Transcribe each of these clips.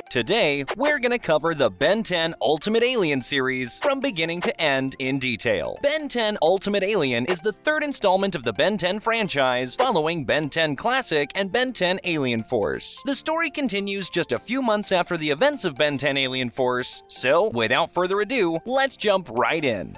Today, we're gonna cover the Ben 10 Ultimate Alien series from beginning to end in detail. Ben 10 Ultimate Alien is the third installment of the Ben 10 franchise, following Ben 10 Classic and Ben 10 Alien Force. The story continues just a few months after the events of Ben 10 Alien Force, so without further ado, let's jump right in.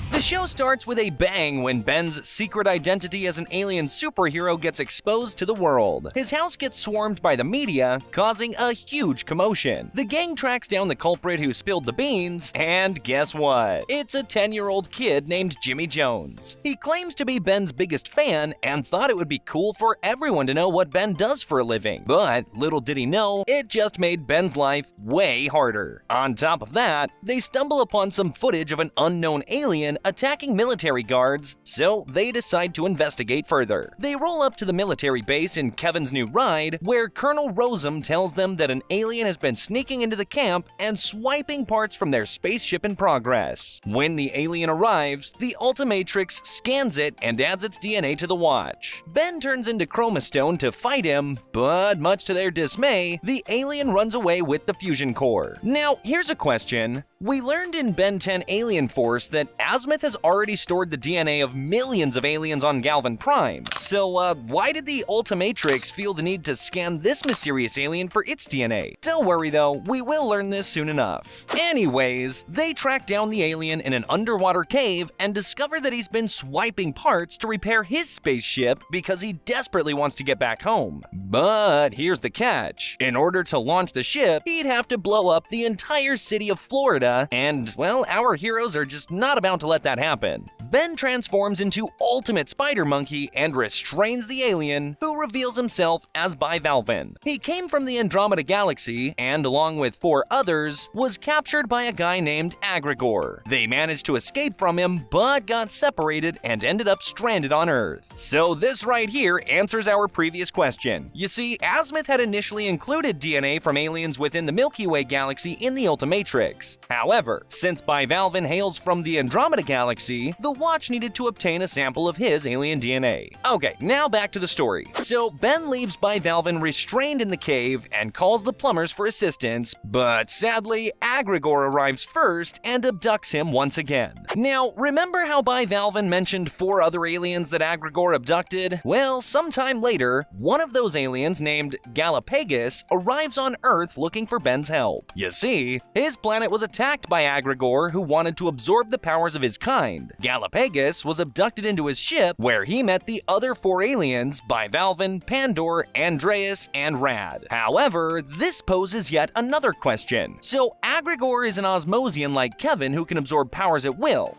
The show starts with a bang when Ben's secret identity as an alien superhero gets exposed to the world. His house gets swarmed by the media, causing a huge commotion. The gang tracks down the culprit who spilled the beans, and guess what? It's a 10-year-old kid named Jimmy Jones. He claims to be Ben's biggest fan and thought it would be cool for everyone to know what Ben does for a living. But little did he know, it just made Ben's life way harder. On top of that, they stumble upon some footage of an unknown alien attacking military guards, so they decide to investigate further. They roll up to the military base in Kevin's new ride, where Colonel Rosum tells them that an alien has been sneaking into the camp and swiping parts from their spaceship in progress. When the alien arrives, the Ultimatrix scans it and adds its DNA to the watch. Ben turns into Chromastone to fight him, but much to their dismay, the alien runs away with the fusion core. Now, here's a question. We learned in Ben 10 Alien Force that Azimuth has already stored the DNA of millions of aliens on Galvan Prime. So, why did the Ultimatrix feel the need to scan this mysterious alien for its DNA? Don't worry though, we will learn this soon enough. Anyways, they track down the alien in an underwater cave and discover that he's been swiping parts to repair his spaceship because he desperately wants to get back home. But here's the catch. In order to launch the ship, he'd have to blow up the entire city of Florida, and, well, our heroes are just not about to let that happen. Ben transforms into Ultimate Spider Monkey and restrains the alien, who reveals himself as Bivalven. He came from the Andromeda Galaxy and, along with 4 others, was captured by a guy named Agregor. They managed to escape from him, but got separated and ended up stranded on Earth. So this right here answers our previous question. You see, Azimuth had initially included DNA from aliens within the Milky Way galaxy in the Ultimatrix. However, since Bivalven hails from the Andromeda Galaxy, the Watch needed to obtain a sample of his alien DNA. Okay, now back to the story. So Ben leaves Bivalven restrained in the cave and calls the plumbers for assistance, but sadly, Agregor arrives first and abducts him once again. Now, remember how Bivalven mentioned 4 other aliens that Agregor abducted? Well, sometime later, one of those aliens named Galapagos arrives on Earth looking for Ben's help. You see, his planet was attacked by Agregor, who wanted to absorb the powers of his kind. Galapagos was abducted into his ship, where he met the other 4 aliens, Bivalven, Pandor, Andreas, and Rad. However, this poses yet another question. So Agregor is an Osmosian like Kevin who can absorb powers at will.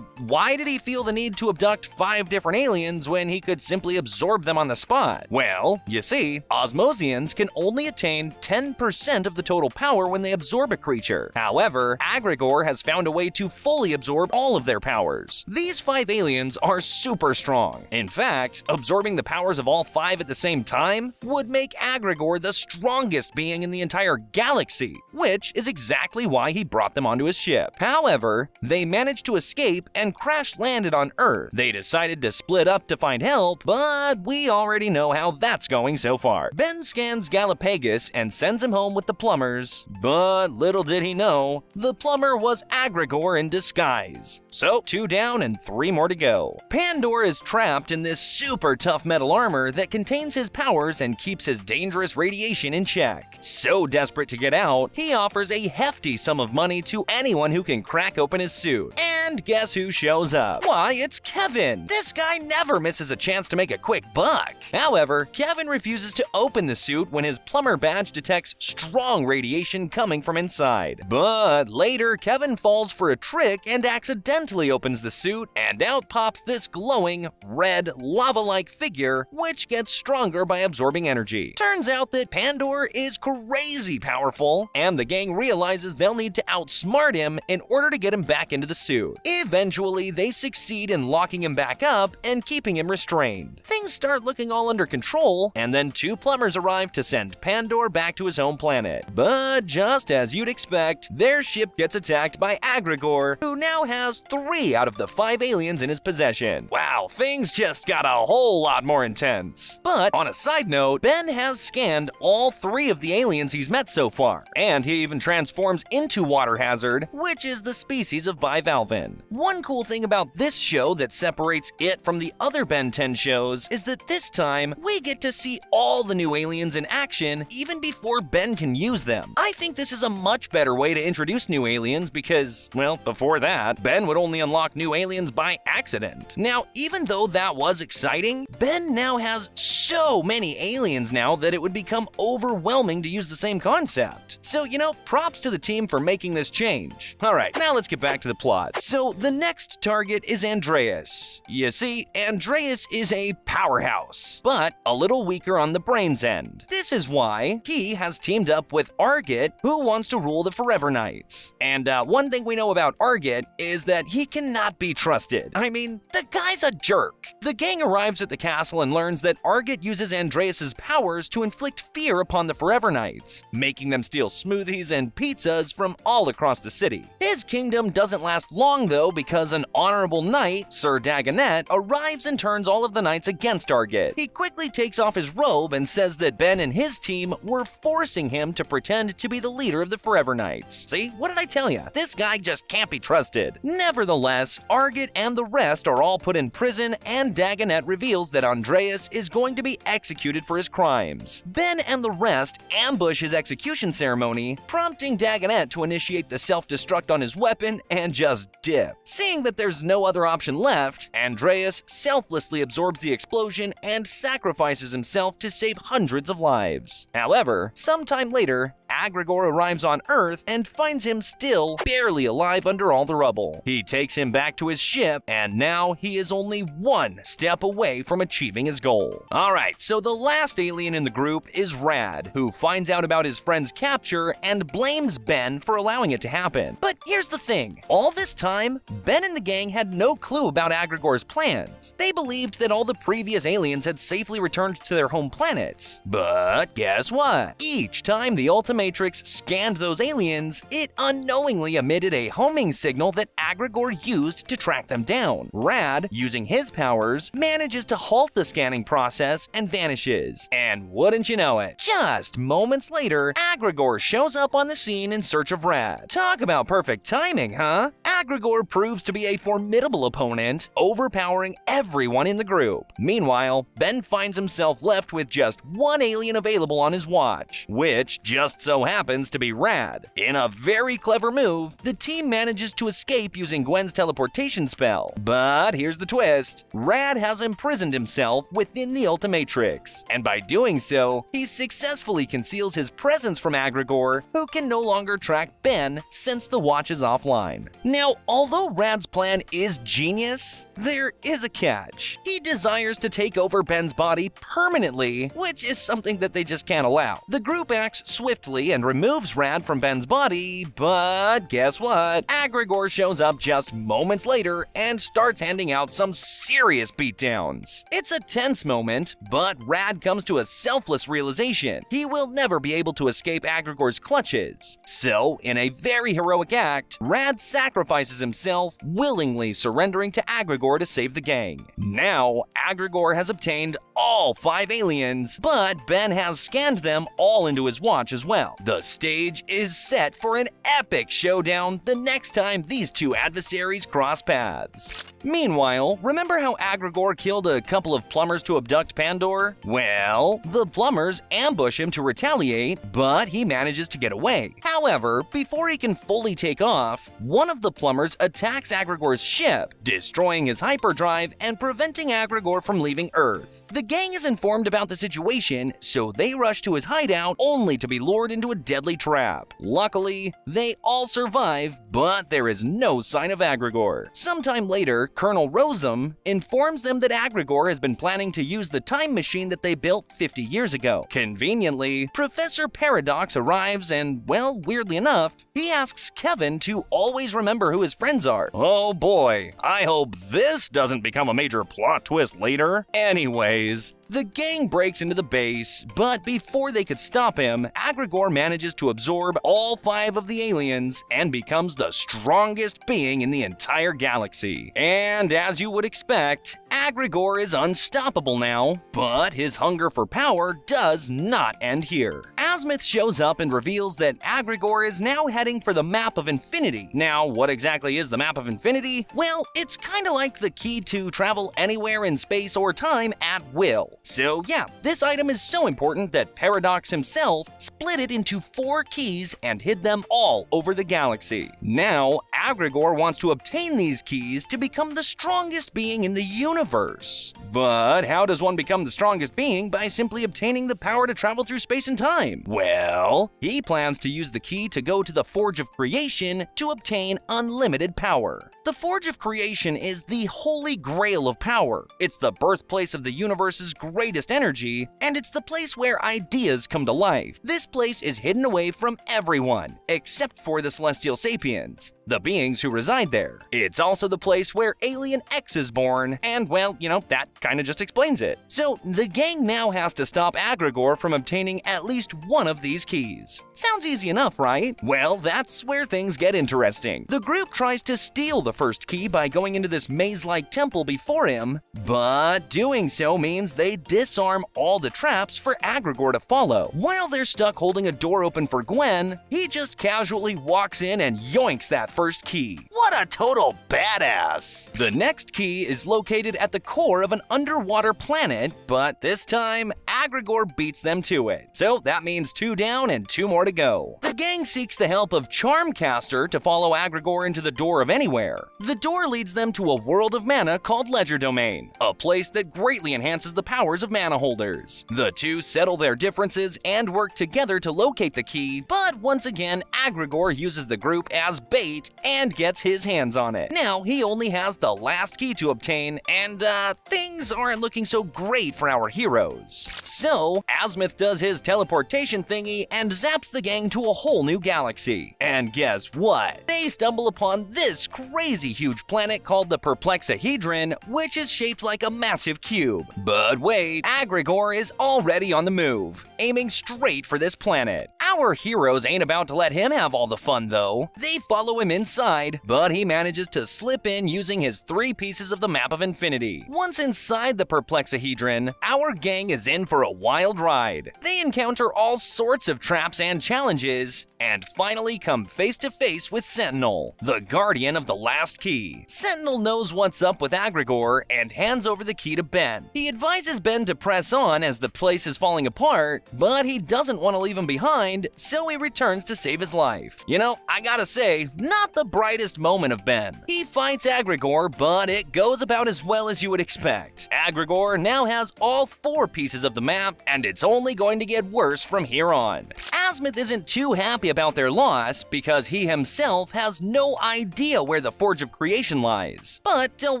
Why did he feel the need to abduct 5 different aliens when he could simply absorb them on the spot? Well, you see, Osmosians can only attain 10% of the total power when they absorb a creature. However, Agregor has found a way to fully absorb all of their powers. These 5 aliens are super strong. In fact, absorbing the powers of all 5 at the same time would make Agregor the strongest being in the entire galaxy, which is exactly why he brought them onto his ship. However, they managed to escape and crash-landed on Earth. They decided to split up to find help, but we already know how that's going so far. Ben scans Galapagos and sends him home with the plumbers, but little did he know, the plumber was Agregor in disguise. So, 2 down and 3 more to go. Pandor is trapped in this super tough metal armor that contains his powers and keeps his dangerous radiation in check. So desperate to get out, he offers a hefty sum of money to anyone who can crack open his suit. And guess who shows up? Why, it's Kevin! This guy never misses a chance to make a quick buck. However, Kevin refuses to open the suit when his plumber badge detects strong radiation coming from inside. But later, Kevin falls for a trick and accidentally opens the suit, and out pops this glowing, red, lava-like figure, which gets stronger by absorbing energy. Turns out that Pandor is crazy powerful, and the gang realizes they'll need to outsmart him in order to get him back into the suit. Eventually, they succeed in locking him back up and keeping him restrained. Things start looking all under control, and then 2 plumbers arrive to send Pandor back to his home planet. But just as you'd expect, their ship gets attacked by Agregor, who now has 3 out of the 5 5 aliens in his possession. Wow, things just got a whole lot more intense. But on a side note, Ben has scanned all 3 of the aliens he's met so far, and he even transforms into Water Hazard, which is the species of bivalve. One cool thing about this show that separates it from the other Ben 10 shows is that this time we get to see all the new aliens in action even before Ben can use them. I think this is a much better way to introduce new aliens because, well, before that, Ben would only unlock new aliens by accident. Now, even though that was exciting, Ben now has so many aliens now that it would become overwhelming to use the same concept. So, props to the team for making this change. Alright, now let's get back to the plot. So, the next target is Andreas. You see, Andreas is a powerhouse, but a little weaker on the brains end. This is why he has teamed up with Argit, who wants to rule the Forever Knights. And one thing we know about Argit is that he cannot be trusted. I mean, the guy's a jerk. The gang arrives at the castle and learns that Argit uses Andreas's powers to inflict fear upon the Forever Knights, making them steal smoothies and pizzas from all across the city. His kingdom doesn't last long though, because an honorable knight, Sir Dagonet, arrives and turns all of the knights against Argit. He quickly takes off his robe and says that Ben and his team were forcing him to pretend to be the leader of the Forever Knights. See, what did I tell you? This guy just can't be trusted. Nevertheless, Argit and the rest are all put in prison, and Dagonet reveals that Andreas is going to be executed for his crimes. Ben and the rest ambush his execution ceremony, prompting Dagonet to initiate the self-destruct on his weapon and just dip. Seeing that there's no other option left, Andreas selflessly absorbs the explosion and sacrifices himself to save hundreds of lives. However, sometime later, Agrigor arrives on Earth and finds him still barely alive under all the rubble. He takes him back to his ship, and now he is only one step away from achieving his goal. Alright, so the last alien in the group is Rad, who finds out about his friend's capture and blames Ben for allowing it to happen. But here's the thing, all this time, Ben and the gang had no clue about Agrigor's plans. They believed that all the previous aliens had safely returned to their home planets. But guess what? Each time the Ultimatrix scanned those aliens, it unknowingly emitted a homing signal that Agrigor used to track them down. Rad, using his powers, manages to halt the scanning process and vanishes. And wouldn't you know it, just moments later, Agrigor shows up on the scene in search of Rad. Talk about perfect timing, huh? Agrigor proves to be a formidable opponent, overpowering everyone in the group. Meanwhile, Ben finds himself left with just one alien available on his watch, which just so happens to be Rad. In a very clever move, the team manages to escape using Gwen's teleportation spell. But here's the twist. Rad has imprisoned himself within the Ultimatrix, and by doing so, he successfully conceals his presence from Agrigor, who can no longer track Ben since the watch is offline. Now, although Rad's plan is genius, there is a catch. He desires to take over Ben's body permanently, which is something that they just can't allow. The group acts swiftly and removes Rad from Ben's body, but guess what? Agrigor shows up just moments later and starts handing out some serious beatdowns. It's a tense moment, but Rad comes to a selfless realization. He will never be able to escape Agrigor's clutches. So, in a very heroic act, Rad sacrifices himself, willingly surrendering to Agrigor to save the gang. Now, Agrigor has obtained all 5 aliens, but Ben has scanned them all into his watch as well. The stage is set for an epic showdown the next time these two adversaries cross paths. Meanwhile, remember how Agrigor killed a couple of plumbers to abduct Pandor? Well, the plumbers ambush him to retaliate, but he manages to get away. However, before he can fully take off, one of the plumbers attacks Agrigor's ship, destroying his hyperdrive and preventing Agrigor from leaving Earth. The gang is informed about the situation, so they rush to his hideout only to be lured into a deadly trap. Luckily, they all survive, but there is no sign of Agrigor. Sometime later, Colonel Rosum informs them that Agrigor has been planning to use the time machine that they built 50 years ago. Conveniently, Professor Paradox arrives and, well, weirdly enough, he asks Kevin to always remember who his friends are. Oh boy, I hope this doesn't become a major plot twist later. Anyways, The gang breaks into the base, but before they could stop him, Agregor manages to absorb all 5 of the aliens and becomes the strongest being in the entire galaxy. And as you would expect, Agregor is unstoppable now, but his hunger for power does not end here. Azimuth shows up and reveals that Agregor is now heading for the Map of Infinity. Now, what exactly is the Map of Infinity? Well, it's kinda like the key to travel anywhere in space or time at will. So yeah, this item is so important that Paradox himself split it into 4 keys and hid them all over the galaxy. Now, Agregor wants to obtain these keys to become the strongest being in the universe. But how does one become the strongest being by simply obtaining the power to travel through space and time? Well, he plans to use the key to go to the Forge of Creation to obtain unlimited power. The Forge of Creation is the holy grail of power. It's the birthplace of the universe's greatest energy, and it's the place where ideas come to life. This place is hidden away from everyone, except for the Celestial Sapiens, the beings who reside there. It's also the place where Alien X is born, and well, that kinda just explains it. So the gang now has to stop Agregor from obtaining at least one of these keys. Sounds easy enough, right? Well, that's where things get interesting. The group tries to steal the first key by going into this maze-like temple before him, but doing so means they disarm all the traps for Agregor to follow. While they're stuck holding a door open for Gwen, he just casually walks in and yoinks that first key. What a total badass! The next key is located at the core of an underwater planet, but this time, Agregor beats them to it. So that means 2 down and 2 more to go. The gang seeks the help of Charmcaster to follow Agregor into the Door of Anywhere. The door leads them to a world of mana called Ledger Domain, a place that greatly enhances the powers of mana holders. The two settle their differences and work together to locate the key, but once again, Agregor uses the group as bait and gets his hands on it. Now, he only has the last key to obtain, and things aren't looking so great for our heroes. So, Azimuth does his teleportation thingy and zaps the gang to a whole new galaxy. And guess what? They stumble upon this crazy huge planet called the Perplexahedron, which is shaped like a massive cube. But wait, Agregor is already on the move, aiming straight for this planet. Our heroes ain't about to let him have all the fun though. They follow him inside, but he manages to slip in using his 3 pieces of the Map of Infinity. Once inside the Perplexahedron, our gang is in for a wild ride. They encounter all sorts of traps and challenges, and finally come face to face with Sentinel, the guardian of the last key. Sentinel knows what's up with Agregor and hands over the key to Ben. He advises Ben to press on as the place is falling apart, but he doesn't want to leave him behind, so he returns to save his life. I gotta say, not the brightest moment of Ben. He fights Agregor, but it goes about as well as you would expect. Agregor now has all 4 pieces of the map, and it's only going to get worse from here on. Azimuth isn't too happy about their loss because he himself has no idea where the Forge of Creation lies. But don't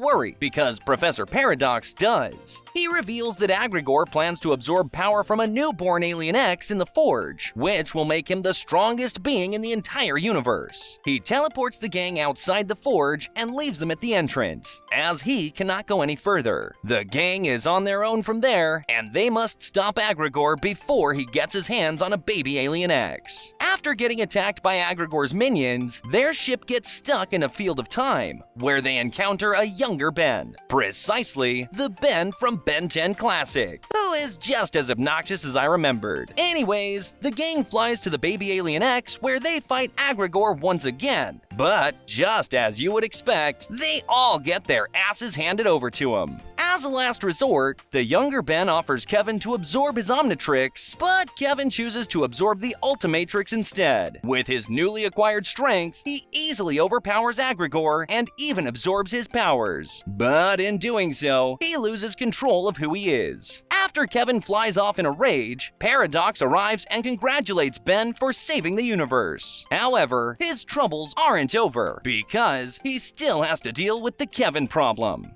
worry, because Professor Paradox does. He reveals that Agregor plans to absorb power from a newborn Alien X in the Forge, which will make him the strongest being in the entire universe. He teleports the gang outside the Forge and leaves them at the entrance, as he cannot go any further. The gang is on their own from there, and they must stop Agregor before he gets his hands on a baby Alien X. After getting attacked by Agregor's minions, their ship gets stuck in a field of time, where they encounter a younger Ben. Precisely, the Ben from Ben 10 Classic, who is just as obnoxious as I remembered. Anyways, the gang flies to the baby Alien X, where they fight Agregor once again. But just as you would expect, they all get their asses handed over to him. As a last resort, the younger Ben offers Kevin to absorb his Omnitrix, but Kevin chooses to absorb the Ultimatrix instead. With his newly acquired strength, he easily overpowers Agregor and even absorbs his powers. But in doing so, he loses control of who he is. After Kevin flies off in a rage, Paradox arrives and congratulates Ben for saving the universe. However, his troubles aren't over, because he still has to deal with the Kevin problem.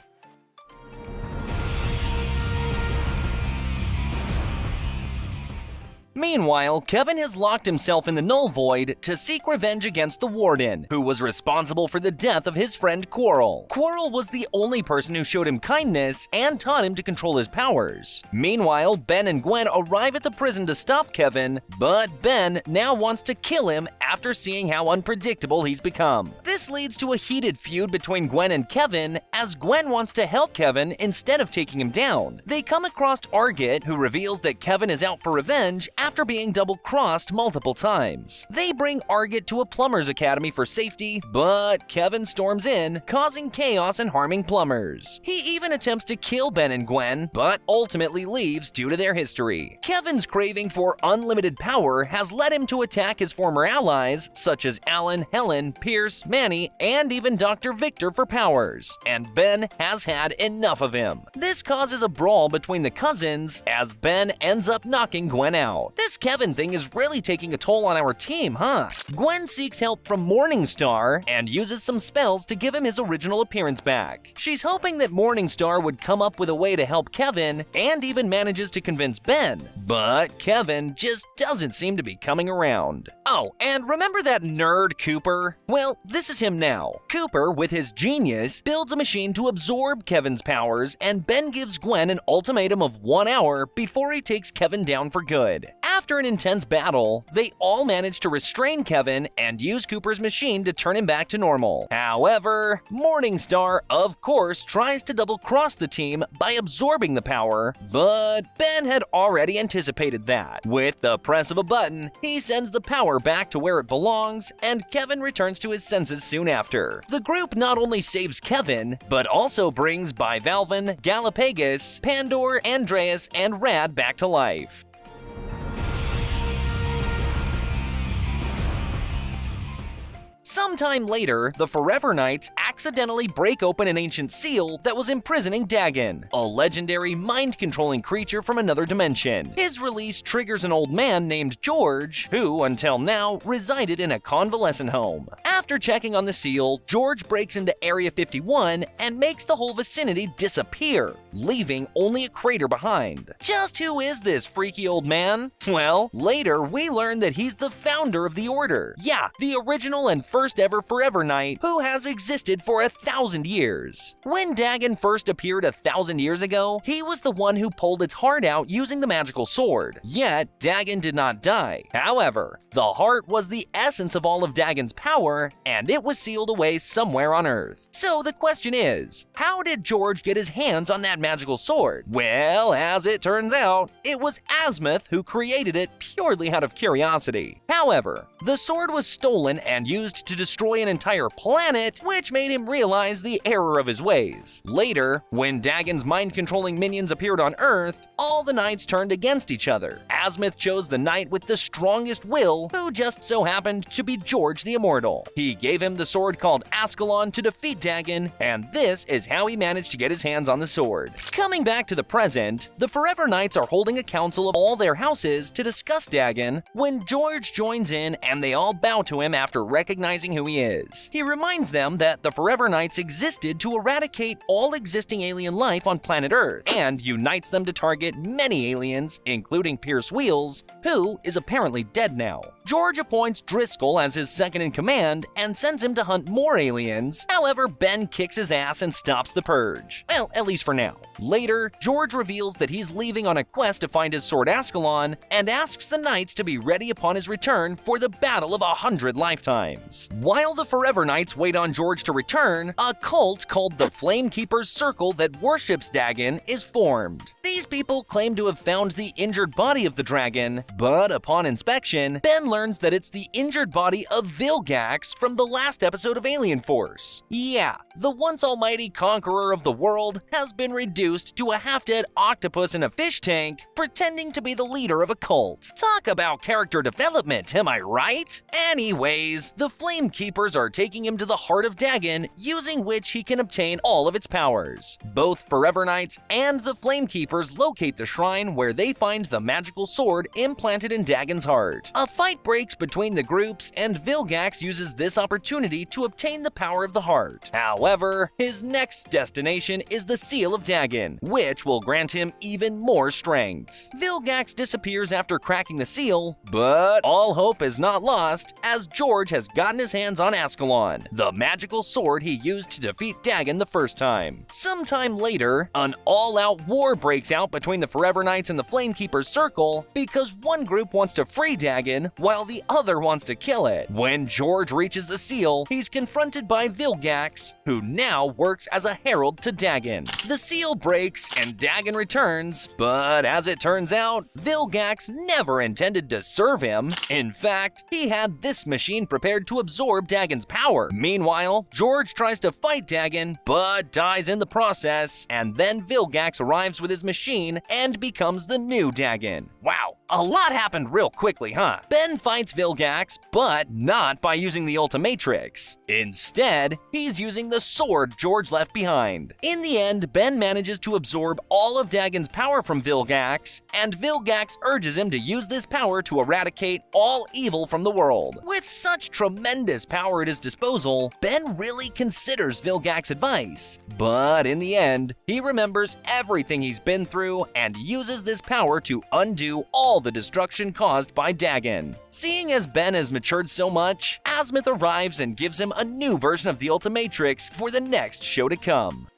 Meanwhile, Kevin has locked himself in the Null Void to seek revenge against the Warden, who was responsible for the death of his friend Quirrell. Quirrell was the only person who showed him kindness and taught him to control his powers. Meanwhile, Ben and Gwen arrive at the prison to stop Kevin, but Ben now wants to kill him after seeing how unpredictable he's become. This leads to a heated feud between Gwen and Kevin, as Gwen wants to help Kevin instead of taking him down. They come across Argit, who reveals that Kevin is out for revenge after being double-crossed multiple times. They bring Argit to a plumber's academy for safety, but Kevin storms in, causing chaos and harming plumbers. He even attempts to kill Ben and Gwen, but ultimately leaves due to their history. Kevin's craving for unlimited power has led him to attack his former allies, such as Alan, Helen, Pierce, Manny, and even Dr. Victor for powers, and Ben has had enough of him. This causes a brawl between the cousins, as Ben ends up knocking Gwen out. This Kevin thing is really taking a toll on our team, huh? Gwen seeks help from Morningstar and uses some spells to give him his original appearance back. She's hoping that Morningstar would come up with a way to help Kevin, and even manages to convince Ben, but Kevin just doesn't seem to be coming around. Oh, and remember that nerd Cooper? Well, this is him now. Cooper, with his genius, builds a machine to absorb Kevin's powers, and Ben gives Gwen an ultimatum of 1 hour before he takes Kevin down for good. After an intense battle, they all manage to restrain Kevin and use Cooper's machine to turn him back to normal. However, Morningstar, of course, tries to double-cross the team by absorbing the power, but Ben had already anticipated that. With the press of a button, he sends the power back to where it belongs, and Kevin returns to his senses soon after. The group not only saves Kevin, but also brings Bivalven, Galapagus, Pandor, Andreas, and Rad back to life. Sometime later, the Forever Knights accidentally break open an ancient seal that was imprisoning Dagon, a legendary mind-controlling creature from another dimension. His release triggers an old man named George, who, until now, resided in a convalescent home. After checking on the seal, George breaks into Area 51 and makes the whole vicinity disappear, leaving only a crater behind. Just who is this freaky old man? Well, later we learn that he's the founder of the Order. Yeah, the original and first ever Forever Knight, who has existed for 1,000 years. When Dagon first appeared 1,000 years ago, he was the one who pulled its heart out using the magical sword. Yet, Dagon did not die. However, the heart was the essence of all of Dagon's power, and it was sealed away somewhere on Earth. So the question is, how did George get his hands on that magical sword? Well, as it turns out, it was Azimuth who created it purely out of curiosity. However, the sword was stolen and used to destroy an entire planet, which made him realize the error of his ways. Later, when Dagon's mind-controlling minions appeared on Earth, all the knights turned against each other. Azimuth chose the knight with the strongest will, who just so happened to be George the Immortal. He gave him the sword called Ascalon to defeat Dagon, and this is how he managed to get his hands on the sword. Coming back to the present, the Forever Knights are holding a council of all their houses to discuss Dagon when George joins in and they all bow to him after recognizing who he is. He reminds them that the Forever Knights existed to eradicate all existing alien life on planet Earth, and unites them to target many aliens, including Pierce Wheels, who is apparently dead now. George appoints Driscoll as his second-in-command and sends him to hunt more aliens. However, Ben kicks his ass and stops the purge. Well, at least for now. Later, George reveals that he's leaving on a quest to find his sword Ascalon, and asks the Knights to be ready upon his return for the battle of 100 lifetimes. While the Forever Knights wait on George to return, a cult called the Flamekeeper's Circle that worships Dagon is formed. These people claim to have found the injured body of the dragon, but upon inspection, Ben learns that it's the injured body of Vilgax from the last episode of Alien Force. Yeah, the once almighty conqueror of the world has been reduced to a half-dead octopus in a fish tank, pretending to be the leader of a cult. Talk about character development, am I right? Anyways, the Flamekeepers are taking him to the heart of Dagon, using which he can obtain all of its powers. Both Forever Knights and the Flamekeepers locate the shrine where they find the magical sword implanted in Dagon's heart. A fight breaks between the groups, and Vilgax uses this opportunity to obtain the power of the heart. However, his next destination is the Seal of Dagon, which will grant him even more strength. Vilgax disappears after cracking the seal, but all hope is not lost as George has gotten his hands on Ascalon, the magical sword he used to defeat Dagon the first time. Sometime later, an all-out war breaks out between the Forever Knights and the Flamekeeper's Circle because one group wants to free Dagon while the other wants to kill it. When George reaches the seal, he's confronted by Vilgax, who now works as a herald to Dagon. The seal breaks and Dagon returns, but as it turns out, Vilgax never intended to serve him. In fact, he had this machine prepared to absorb Dagon's power. Meanwhile, George tries to fight Dagon, but dies in the process, and then Vilgax arrives with his machine and becomes the new Dagon. Wow, a lot happened real quickly, huh? Ben fights Vilgax, but not by using the Ultimatrix. Instead, he's using the sword George left behind. In the end, Ben manages to absorb all of Dagon's power from Vilgax, and Vilgax urges him to use this power to eradicate all evil from the world. With such tremendous power at his disposal, Ben really considers Vilgax's advice. But in the end, he remembers everything he's been through and uses this power to undo all the destruction caused by Dagon. Seeing as Ben has matured so much, Azimuth arrives and gives him a new version of the Ultimatrix for the next show to come.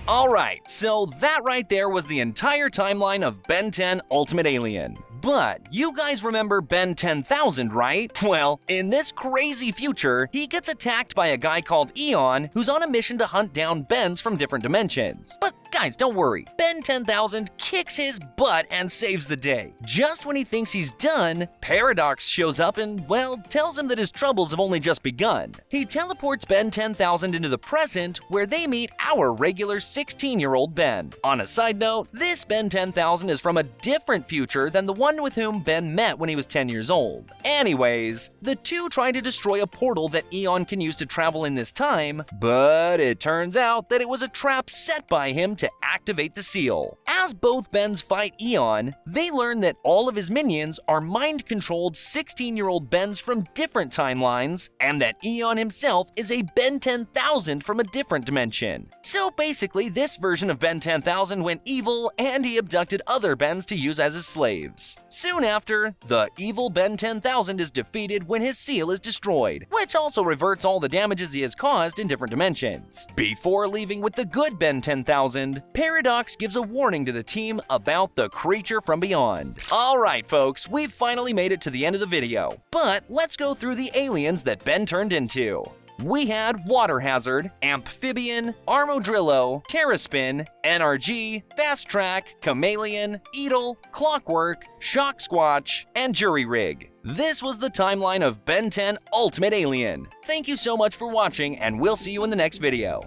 Alright, so that right there was the entire timeline of Ben 10 Ultimate Alien. But you guys remember Ben 10,000, right? Well, in this crazy future, he gets attacked by a guy called Eon who's on a mission to hunt down Bens from different dimensions. But guys, don't worry. Ben 10,000 kicks his butt and saves the day. Just when he thinks he's done, Paradox shows up and, well, tells him that his troubles have only just begun. He teleports Ben 10,000 into the present where they meet our regular 16-year-old Ben. On a side note, this Ben 10,000 is from a different future than the one with whom Ben met when he was 10 years old. Anyways, the two try to destroy a portal that Eon can use to travel in this time, but it turns out that it was a trap set by him to activate the seal. As both Bens fight Eon, they learn that all of his minions are mind-controlled 16-year-old Bens from different timelines, and that Eon himself is a Ben 10,000 from a different dimension. So basically, this version of Ben 10,000 went evil and he abducted other Bens to use as his slaves. Soon after, the evil Ben 10,000 is defeated when his seal is destroyed, which also reverts all the damages he has caused in different dimensions. Before leaving with the good Ben 10,000, Paradox gives a warning to the team about the creature from beyond. Alright folks, we've finally made it to the end of the video, but let's go through the aliens that Ben turned into. We had Water Hazard, Amphibian, Armadillo, Terraspin, NRG, Fast Track, Chameleon, Eagle, Clockwork, Shock Squatch, and Jury Rig. This was the timeline of Ben 10 Ultimate Alien. Thank you so much for watching, and we'll see you in the next video.